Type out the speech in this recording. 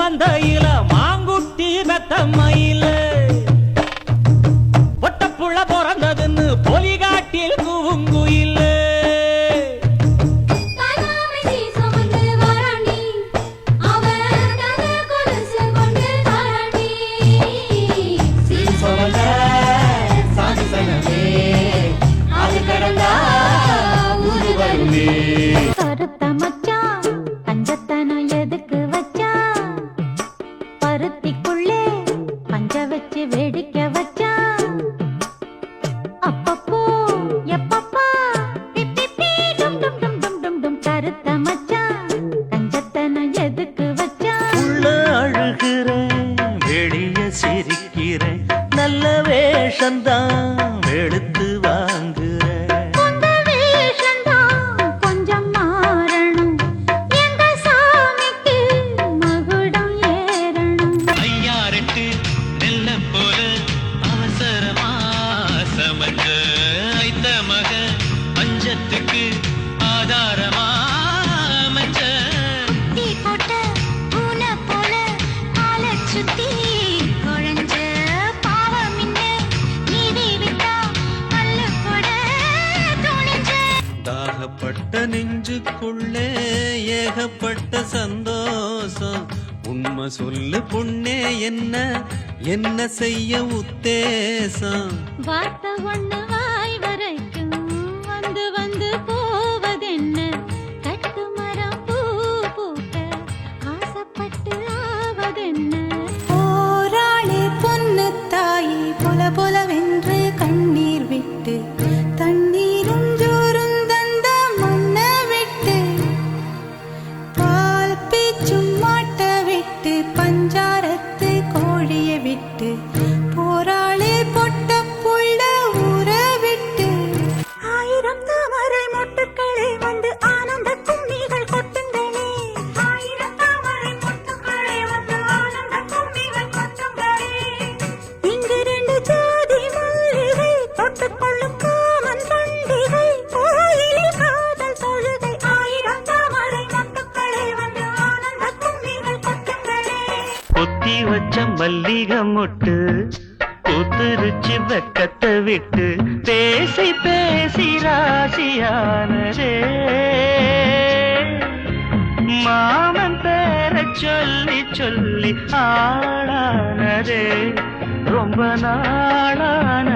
மந்தையில மாங்குட்டி மெத்தம்மையில பொட்டப்புள்ள பிறந்ததுன்னு பொலிகாட்டில் கூவுங்குயில கருத்த மச்சான் கஞ்சத்தனம் எதுக்கு வச்சா பருத்திக்குள்ளே பஞ்ச வச்சு வேடிக்கை வச்சா அப்பப்போ எப்பப்பா கருத்த மச்சான் கஞ்சத்தனம் எதுக்கு வச்சா உள்ள அழுகிறேன் வெளிய சிரிக்கிறேன் நல்ல வேஷந்தான் வெளுத்து வாங்குறேன் ஆதாரமா போட்ட பூனை போல ஆள சுத்தி குழஞ்ச பாவம் நீதி விட்டா அல்ல போட துணிஞ்ச தாகப்பட்ட நெஞ்சுக்குள்ளே ஏகப்பட்ட சந்தோஷம் உண்மை சொல்லு பொண்ணே என்ன செய்ய உத்தேசம் வார்த்தை ஒண்ணு வாய் வரைக்கும் வந்து வந்து போவதென்ன கட்டு மரம் பூ பூக்க ஆசைப்பட்டு ஆவதென்ன போராளே பொண்ணு தாயி பொல பொலவென்று கண்ணீர் விட்டு தண்ணீரும் ஜோரும் தந்த மண்ண விட்டு பால் பீச்சும் மாட்ட விட்டு பஞ்சாரத்து கோழிய விட்டு போராளே பொட்ட புள்ள ஊற விட்டு ஆயிரம் தாமரை மொட்டுக்களே வந்து ஆனந்த கும்மிகள் கொட்டுங்களே ஆயிரம் தாமரை மொட்டுக்களே வந்து ஆனந்த கும்மிகள் கொட்டுங்களே இங்கு ரெண்டு ஜாதி மல்லிகை தொட்டுக்கொள்ளும் காமன் பண்டிகை கோயிலில் காதல் தொழுகை ஆயிரம் தாமரை மொட்டுக்களே வந்து ஆனந்த கும்மிகள் கொட்டுங்களே கொத்தி வச்ச மல்லிகை மொட்டு கூத்துருச்சி வெக்கத்தை விட்டு பேசி பேசி ராசியானதே மாமன் பேர சொல்லி சொல்லி ஆளானதே ரொம்ப நாளான